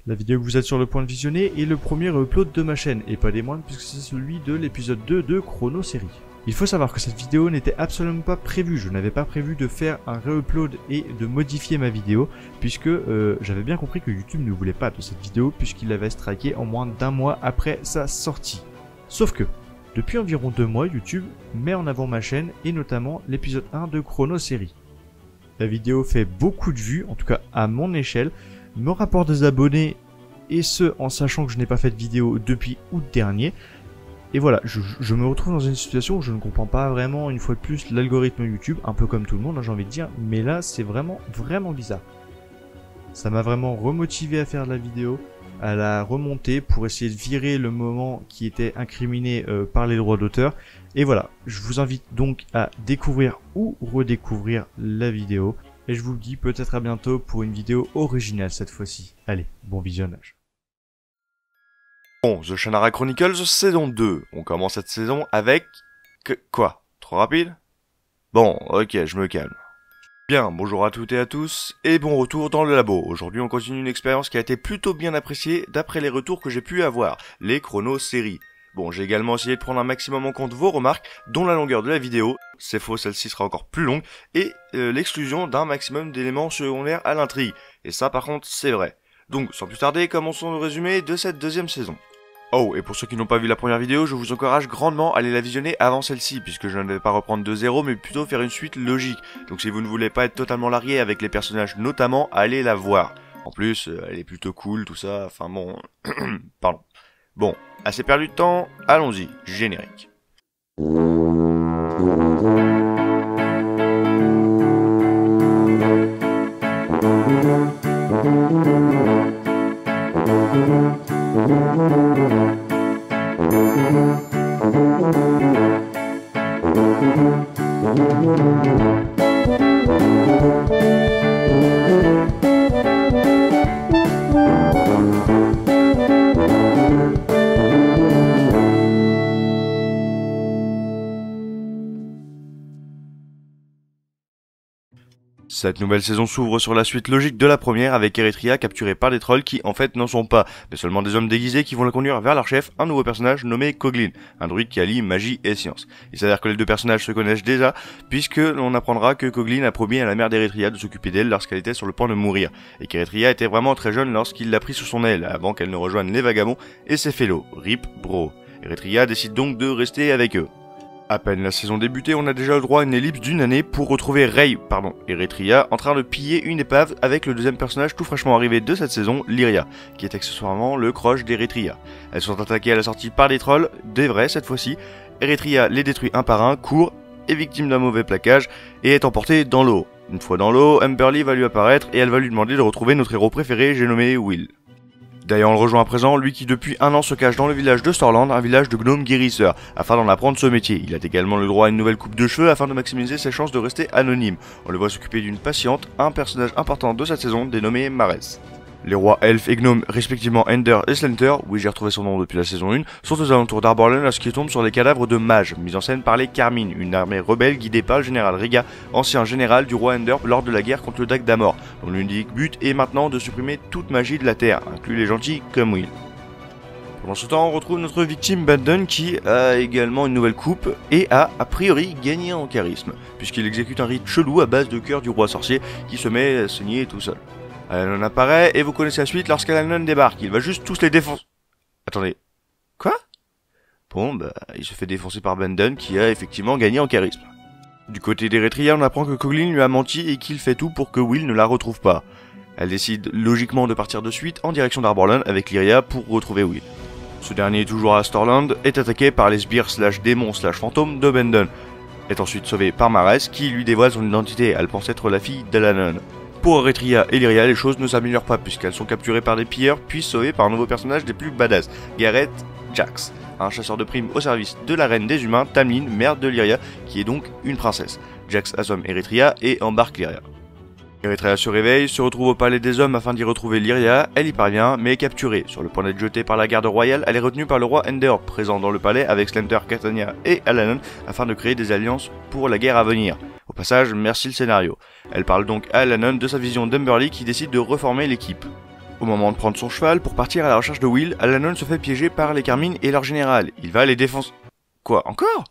La vidéo que vous êtes sur le point de visionner est le premier upload de ma chaîne, et pas des moindres puisque c'est celui de l'épisode 2 de Chrono Série. Il faut savoir que cette vidéo n'était absolument pas prévue, je n'avais pas prévu de faire un re-upload et de modifier ma vidéo, puisque j'avais bien compris que YouTube ne voulait pas de cette vidéo puisqu'il l'avait striké en moins d'un mois après sa sortie. Sauf que, depuis environ 2 mois, YouTube met en avant ma chaîne et notamment l'épisode 1 de Chrono Série. La vidéo fait beaucoup de vues, en tout cas à mon échelle, me rapporte des abonnés, et ce en sachant que je n'ai pas fait de vidéo depuis août dernier. Et voilà, je me retrouve dans une situation où je ne comprends pas vraiment, une fois de plus, l'algorithme YouTube, un peu comme tout le monde, hein, j'ai envie de dire, mais là c'est vraiment bizarre. Ça m'a vraiment remotivé à faire de la vidéo, à la remonter pour essayer de virer le moment qui était incriminé par les droits d'auteur. Et voilà, je vous invite donc à découvrir ou redécouvrir la vidéo. Et je vous le dis peut-être à bientôt pour une vidéo originale cette fois-ci. Allez, bon visionnage. Bon, The Shannara Chronicles saison 2. On commence cette saison avec... Quoi? Trop rapide? Bon, ok, je me calme. Bien, bonjour à toutes et à tous, et bon retour dans le labo. Aujourd'hui on continue une expérience qui a été plutôt bien appréciée d'après les retours que j'ai pu avoir, les Chrono Séries. Bon, j'ai également essayé de prendre un maximum en compte vos remarques, dont la longueur de la vidéo, c'est faux, celle-ci sera encore plus longue, et l'exclusion d'un maximum d'éléments secondaires à l'intrigue. Et ça par contre, c'est vrai. Donc, sans plus tarder, commençons le résumé de cette deuxième saison. Oh, et pour ceux qui n'ont pas vu la première vidéo, je vous encourage grandement à aller la visionner avant celle-ci, puisque je ne vais pas reprendre de zéro, mais plutôt faire une suite logique. Donc si vous ne voulez pas être totalement largué avec les personnages notamment, allez la voir. En plus, elle est plutôt cool, tout ça, enfin bon... Pardon. Bon, assez perdu de temps, allons-y, générique. Cette nouvelle saison s'ouvre sur la suite logique de la première avec Eretria capturée par des trolls qui en fait n'en sont pas, mais seulement des hommes déguisés qui vont la conduire vers leur chef, un nouveau personnage nommé Coglin, un druide qui allie magie et science. Il s'avère que les deux personnages se connaissent déjà, puisque l'on apprendra que Coglin a promis à la mère d'Eretria de s'occuper d'elle lorsqu'elle était sur le point de mourir, et qu'Eretria était vraiment très jeune lorsqu'il l'a pris sous son aile, avant qu'elle ne rejoigne les vagabonds et ses fellows, Rip Bro. Eretria décide donc de rester avec eux. À peine la saison débutée, on a déjà le droit à une ellipse d'une année pour retrouver Eretria en train de piller une épave avec le deuxième personnage tout fraîchement arrivé de cette saison, Lyria, qui est accessoirement le crush d'Eretria. Elles sont attaquées à la sortie par des trolls, des vrais cette fois-ci. Eretria les détruit un par un, court, est victime d'un mauvais plaquage et est emportée dans l'eau. Une fois dans l'eau, Amberly va lui apparaître et elle va lui demander de retrouver notre héros préféré, j'ai nommé Will. D'ailleurs on le rejoint à présent, lui qui depuis un an se cache dans le village de Storland, un village de gnomes guérisseurs, afin d'en apprendre ce métier. Il a également le droit à une nouvelle coupe de cheveux afin de maximiser ses chances de rester anonyme. On le voit s'occuper d'une patiente, un personnage important de cette saison dénommé Marès. Les rois elfes et gnomes, respectivement Ender et Slenter, oui j'ai retrouvé son nom depuis la saison 1, sont aux alentours d'Arborlen lorsqu'ils tombent sur les cadavres de mages, mis en scène par les Carmine, une armée rebelle guidée par le général Riga, ancien général du roi Ender lors de la guerre contre le Dag d'Amor, dont l'unique but est maintenant de supprimer toute magie de la terre, inclus les gentils comme Will. Pendant ce temps, on retrouve notre victime Bandon qui a également une nouvelle coupe et a priori gagné en charisme, puisqu'il exécute un rite chelou à base de cœur du roi sorcier qui se met à saigner tout seul. Alanon apparaît et vous connaissez la suite lorsqu'Alanon débarque, il va juste tous les défoncer. Attendez. Quoi? Bon bah, il se fait défoncer par Bandon qui a effectivement gagné en charisme. Du côté d'Eretria, on apprend que Coglin lui a menti et qu'il fait tout pour que Will ne la retrouve pas. Elle décide logiquement de partir de suite en direction d'Arborland avec Lyria pour retrouver Will. Ce dernier, toujours à Storland, est attaqué par les sbires /démons /fantômes de Bandon, est ensuite sauvé par Marès qui lui dévoile son identité, elle pense être la fille d'Alanon. Pour Eretria et Lyria, les choses ne s'améliorent pas puisqu'elles sont capturées par des pilleurs puis sauvées par un nouveau personnage des plus badass, Gareth Jax, un chasseur de primes au service de la reine des humains, Tamlin, mère de Lyria, qui est donc une princesse. Jax assomme Eretria et embarque Lyria. Eretria se réveille, se retrouve au palais des hommes afin d'y retrouver Lyria, elle y parvient mais est capturée. Sur le point d'être jetée par la garde royale, elle est retenue par le roi Ender, présent dans le palais avec Slender, Catania et Alanon afin de créer des alliances pour la guerre à venir. Au passage, merci le scénario. Elle parle donc à Alanon de sa vision d'Amberly qui décide de reformer l'équipe. Au moment de prendre son cheval pour partir à la recherche de Will, Alanon se fait piéger par les Carmine et leur général. Il va les défoncer. Quoi, encore?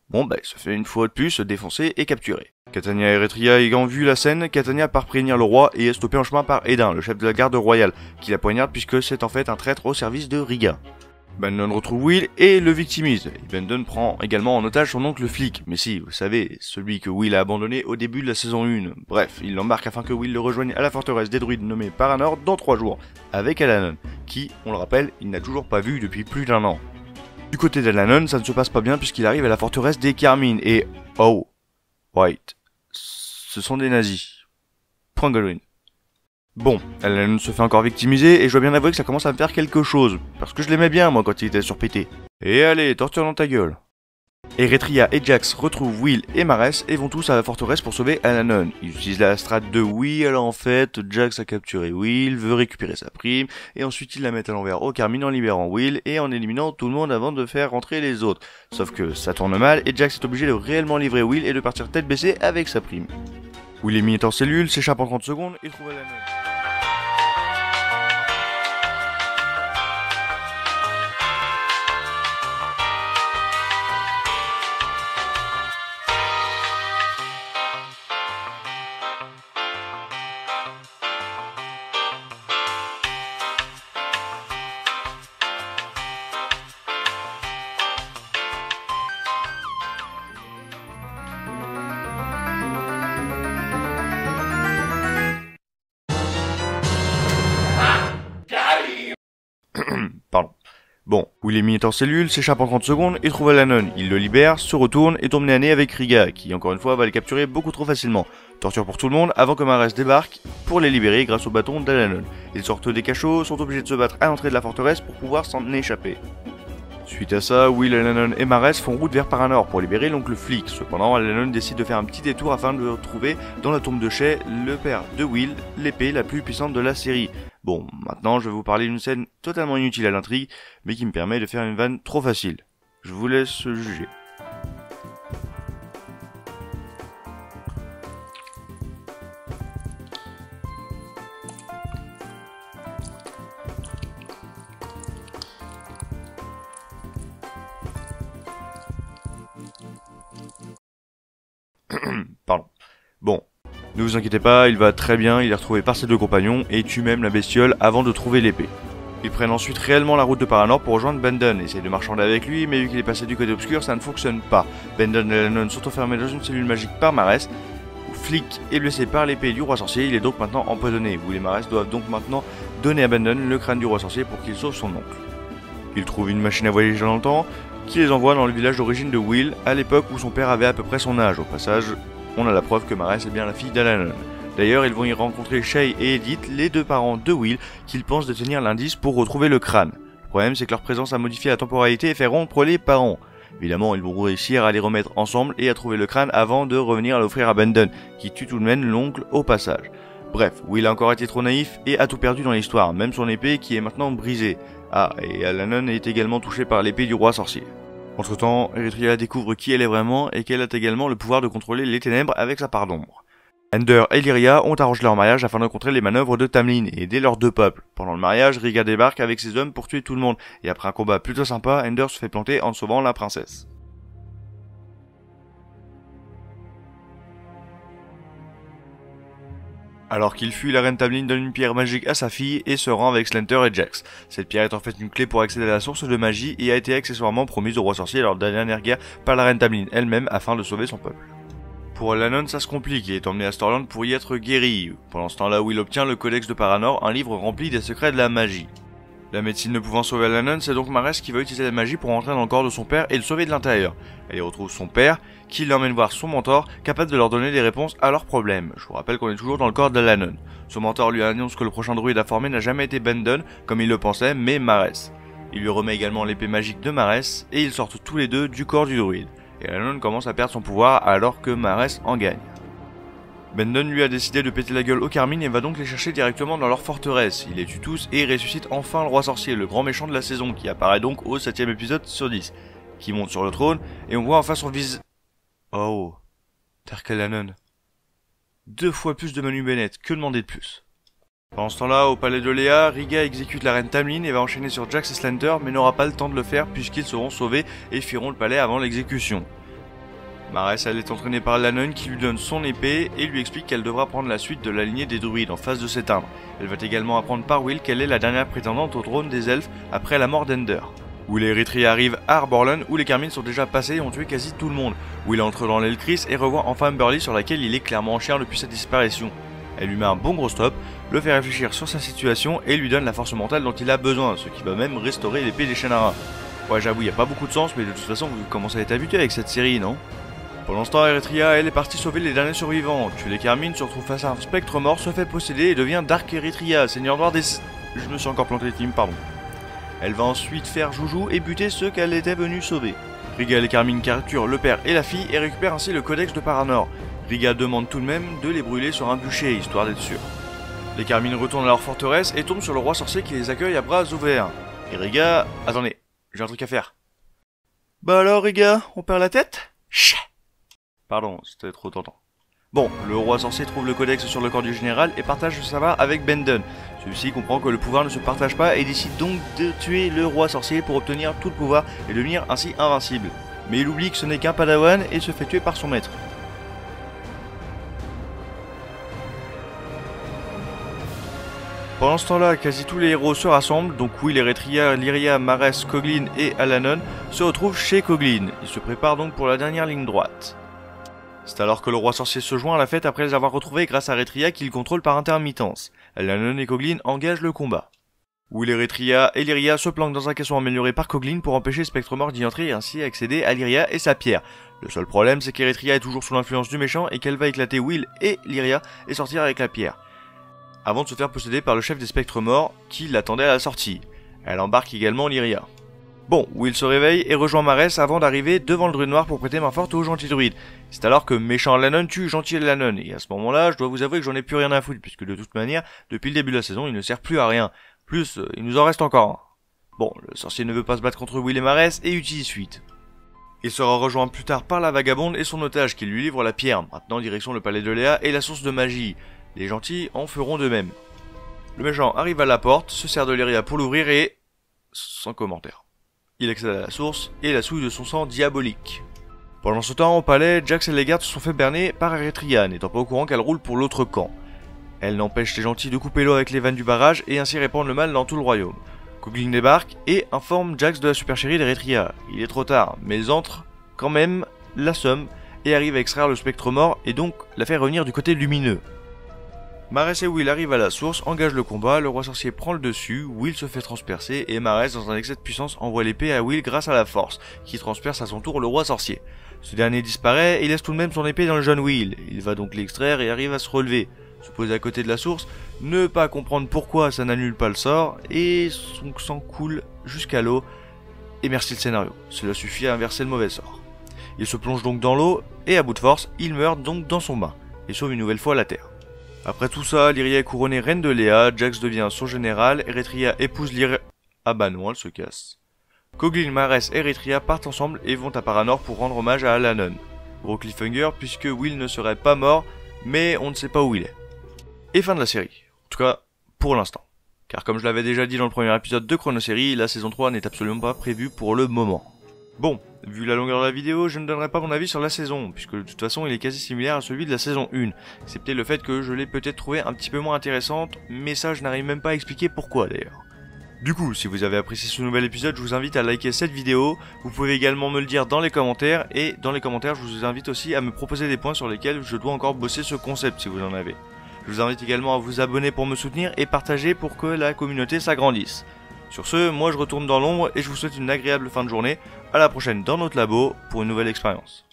Bon il se fait une fois de plus défoncer et capturer. Catania et Eretria ayant vu la scène, Catania part prévenir le roi et est stoppé en chemin par Edin, le chef de la garde royale, qui la poignarde puisque c'est en fait un traître au service de Riga. Bandon retrouve Will et le victimise. Et Bandon prend également en otage son oncle flic. Mais si, vous savez, celui que Will a abandonné au début de la saison 1. Bref, il l'embarque afin que Will le rejoigne à la forteresse des druides nommée Paranor dans 3 jours, avec Alanon, qui, on le rappelle, il n'a toujours pas vu depuis plus d'1 an. Du côté d'Alanon, ça ne se passe pas bien puisqu'il arrive à la forteresse des Carmine et... Oh, wait, ce sont des nazis. Point Goldwyn. Bon, Alanon se fait encore victimiser et je dois bien avouer que ça commence à me faire quelque chose, parce que je l'aimais bien moi quand il était surpété. Et allez, torture dans ta gueule. Eretria et Jax retrouvent Will et Marès et vont tous à la forteresse pour sauver Alanon. Ils utilisent la strate de oui, alors en fait, Jax a capturé Will, veut récupérer sa prime, et ensuite ils la mettent à l'envers au Carmine en libérant Will et en éliminant tout le monde avant de faire rentrer les autres. Sauf que ça tourne mal et Jax est obligé de réellement livrer Will et de partir tête baissée avec sa prime. Will est mis en cellule, s'échappe en 30 secondes et trouve Alanon. Pardon. Bon, Will est mis en cellule, s'échappe en 30 secondes et trouve Alanon. Il le libère, se retourne et tombe nez à nez avec Riga, qui encore une fois va les capturer beaucoup trop facilement. Torture pour tout le monde avant que Marès débarque pour les libérer grâce au bâton d'Alanon. Ils sortent des cachots, sont obligés de se battre à l'entrée de la forteresse pour pouvoir s'en échapper. Suite à ça, Will, Alanon et Marès font route vers Paranor pour libérer l'oncle flic. Cependant, Alanon décide de faire un petit détour afin de retrouver dans la tombe de Shay, le père de Will, l'épée la plus puissante de la série. Bon, maintenant je vais vous parler d'une scène totalement inutile à l'intrigue, mais qui me permet de faire une vanne trop facile. Je vous laisse juger. Pardon. Bon. Ne vous inquiétez pas, il va très bien, il est retrouvé par ses 2 compagnons et tue même la bestiole avant de trouver l'épée. Ils prennent ensuite réellement la route de Paranor pour rejoindre Bandon, essayent de marchander avec lui, mais vu qu'il est passé du côté obscur, ça ne fonctionne pas. Bandon et Alanon sont enfermés dans une cellule magique par Marès, où Flick est blessé par l'épée du roi sorcier, il est donc maintenant empoisonné. Will et Marès doivent donc maintenant donner à Bandon le crâne du roi sorcier pour qu'il sauve son oncle. Ils trouvent une machine à voyager dans le temps, qui les envoie dans le village d'origine de Will, à l'époque où son père avait à peu près son âge. Au passage, on a la preuve que Marès est bien la fille d'Alanon. D'ailleurs, ils vont y rencontrer Shay et Edith, les 2 parents de Will, qu'ils pensent détenir l'indice pour retrouver le crâne. Le problème, c'est que leur présence a modifié la temporalité et fait rompre les parents. Évidemment, ils vont réussir à les remettre ensemble et à trouver le crâne avant de revenir à l'offrir à Bandon, qui tue tout de même l'oncle au passage. Bref, Will a encore été trop naïf et a tout perdu dans l'histoire, même son épée qui est maintenant brisée. Ah, et Alanon est également touché par l'épée du roi sorcier. Entre temps, Eretria découvre qui elle est vraiment et qu'elle a également le pouvoir de contrôler les ténèbres avec sa part d'ombre. Ender et Lyria ont arrangé leur mariage afin de contrer les manœuvres de Tamlin et aider leurs 2 peuples. Pendant le mariage, Riga débarque avec ses hommes pour tuer tout le monde, et après un combat plutôt sympa, Ender se fait planter en sauvant la princesse. Alors qu'il fuit, la reine Tamlin donne une pierre magique à sa fille et se rend avec Slenter et Jax. Cette pierre est en fait une clé pour accéder à la source de magie et a été accessoirement promise au roi sorcier lors de la dernière guerre par la reine Tamlin elle-même afin de sauver son peuple. Pour Alanon, ça se complique et est emmené à Storland pour y être guéri. Pendant ce temps-là, Will obtient le Codex de Paranor, un livre rempli des secrets de la magie. La médecine ne pouvant sauver Alanon, c'est donc Marès qui va utiliser la magie pour entrer dans le corps de son père et le sauver de l'intérieur. Elle y retrouve son père, qui l'emmène voir son mentor, capable de leur donner des réponses à leurs problèmes. Je vous rappelle qu'on est toujours dans le corps d'Alanon. Son mentor lui annonce que le prochain druide à former n'a jamais été Bandon, comme il le pensait, mais Marès. Il lui remet également l'épée magique de Marès, et ils sortent tous les 2 du corps du druide. Et Alanon commence à perdre son pouvoir alors que Marès en gagne. Bandon lui a décidé de péter la gueule aux Carmine et va donc les chercher directement dans leur forteresse. Il les tue tous et ressuscite enfin le roi sorcier, le grand méchant de la saison, qui apparaît donc au 7ème épisode sur 10, qui monte sur le trône et on voit enfin son visage. Oh, Tark Alanon. 2 fois plus de Manu Bennett, que demander de plus? Pendant ce temps-là, au palais de Léa, Riga exécute la reine Tamlin et va enchaîner sur Jax et Slender, mais n'aura pas le temps de le faire puisqu'ils seront sauvés et fuiront le palais avant l'exécution. Marès, elle est entraînée par Lannon qui lui donne son épée et lui explique qu'elle devra prendre la suite de la lignée des druides en phase de s'éteindre. Elle va également apprendre par Will qu'elle est la dernière prétendante au trône des elfes après la mort d'Ender. Will et Eritrea arrivent à Arborlon où les Carmine sont déjà passés et ont tué quasi tout le monde. Will entre dans l'Elkris et revoit enfin Burly sur laquelle il est clairement en chien depuis sa disparition. Elle lui met un bon gros stop, le fait réfléchir sur sa situation et lui donne la force mentale dont il a besoin, ce qui va même restaurer l'épée des Shannara. Ouais, j'avoue, il n'y a pas beaucoup de sens, mais de toute façon, vous commencez à être habitué avec cette série, non? Pendant ce temps, Eritrea, elle est partie sauver les derniers survivants. Tue les Carmine, se retrouve face à un spectre mort, se fait posséder et devient Dark Eritrea, seigneur noir des... Je me suis encore planté les teams, pardon. Elle va ensuite faire joujou et buter ceux qu'elle était venue sauver. Riga et les Carmine capturent le père et la fille et récupèrent ainsi le codex de Paranor. Riga demande tout de même de les brûler sur un bûcher, histoire d'être sûr. Les Carmine retournent à leur forteresse et tombent sur le roi sorcier qui les accueille à bras ouverts. Et Riga... Attendez, j'ai un truc à faire. Bah alors Riga, on perd la tête? Chut. Pardon, c'était trop tentant. Bon, le roi sorcier trouve le codex sur le corps du général et partage le savoir avec Bendon. Celui-ci comprend que le pouvoir ne se partage pas et décide donc de tuer le roi sorcier pour obtenir tout le pouvoir et devenir ainsi invincible. Mais il oublie que ce n'est qu'un padawan et se fait tuer par son maître. Pendant ce temps-là, quasi tous les héros se rassemblent, donc Will, Eritrea, Lyria, Marès, Coglin et Alanon se retrouvent chez Coglin. Ils se préparent donc pour la dernière ligne droite. C'est alors que le roi sorcier se joint à la fête après les avoir retrouvés grâce à Eritrea qu'il contrôle par intermittence. Alanon et Coglin engagent le combat. Will, Eritrea et Lyria se planquent dans un caisson amélioré par Coglin pour empêcher Spectre Mort d'y entrer et ainsi accéder à Lyria et sa pierre. Le seul problème c'est qu'Eritrea est toujours sous l'influence du méchant et qu'elle va éclater Will et Lyria et sortir avec la pierre, avant de se faire posséder par le chef des Spectres Morts qui l'attendait à la sortie. Elle embarque également Lyria. Bon, Will se réveille et rejoint Marès avant d'arriver devant le druide noir pour prêter main forte au gentil druide. C'est alors que méchant Lannon tue gentil Lannon, et à ce moment-là, je dois vous avouer que j'en ai plus rien à foutre, puisque de toute manière, depuis le début de la saison, il ne sert plus à rien. Plus, il nous en reste encore un. Bon, le sorcier ne veut pas se battre contre Will et Marès et utilise fuite. Il sera rejoint plus tard par la vagabonde et son otage qui lui livre la pierre, maintenant direction le palais de Léa et la source de magie. Les gentils en feront de même. Le méchant arrive à la porte, se sert de Lyria pour l'ouvrir et... sans commentaire. Il accède à la source et la souille de son sang diabolique. Pendant ce temps, au palais, Jax et les gardes se sont fait berner par Eritrea, n'étant pas au courant qu'elle roule pour l'autre camp. Elle n'empêche les gentils de couper l'eau avec les vannes du barrage et ainsi répandre le mal dans tout le royaume. Coglin débarque et informe Jax de la super chérie d'Eritrea. Il est trop tard, mais ils entrent quand même, l'assomment et arrivent à extraire le spectre mort et donc la faire revenir du côté lumineux. Marès et Will arrivent à la source, engagent le combat, le roi sorcier prend le dessus, Will se fait transpercer et Marès dans un excès de puissance envoie l'épée à Will grâce à la force, qui transperce à son tour le roi sorcier. Ce dernier disparaît et laisse tout de même son épée dans le jeune Will, il va donc l'extraire et arrive à se relever, se poser à côté de la source, ne pas comprendre pourquoi ça n'annule pas le sort, et son sang coule jusqu'à l'eau, et merci le scénario, cela suffit à inverser le mauvais sort. Il se plonge donc dans l'eau, et à bout de force, il meurt donc dans son bain, et sauve une nouvelle fois la terre. Après tout ça, Lyria est couronnée reine de Léa, Jax devient son général, Eritrea épouse Lyria... Ah bah non, elle se casse. Coglin, Marès et Eritrea partent ensemble et vont à Paranor pour rendre hommage à Alanon. Gros cliffhanger puisque Will ne serait pas mort, mais on ne sait pas où il est. Et fin de la série. En tout cas, pour l'instant. Car comme je l'avais déjà dit dans le premier épisode de Chronosérie, la saison 3 n'est absolument pas prévue pour le moment. Bon, vu la longueur de la vidéo, je ne donnerai pas mon avis sur la saison, puisque de toute façon il est quasi similaire à celui de la saison 1, excepté le fait que je l'ai peut-être trouvé un petit peu moins intéressante, mais ça je n'arrive même pas à expliquer pourquoi d'ailleurs. Du coup, si vous avez apprécié ce nouvel épisode, je vous invite à liker cette vidéo, vous pouvez également me le dire dans les commentaires, et dans les commentaires je vous invite aussi à me proposer des points sur lesquels je dois encore bosser ce concept si vous en avez. Je vous invite également à vous abonner pour me soutenir et partager pour que la communauté s'agrandisse. Sur ce, moi je retourne dans l'ombre et je vous souhaite une agréable fin de journée. À la prochaine dans notre labo pour une nouvelle expérience.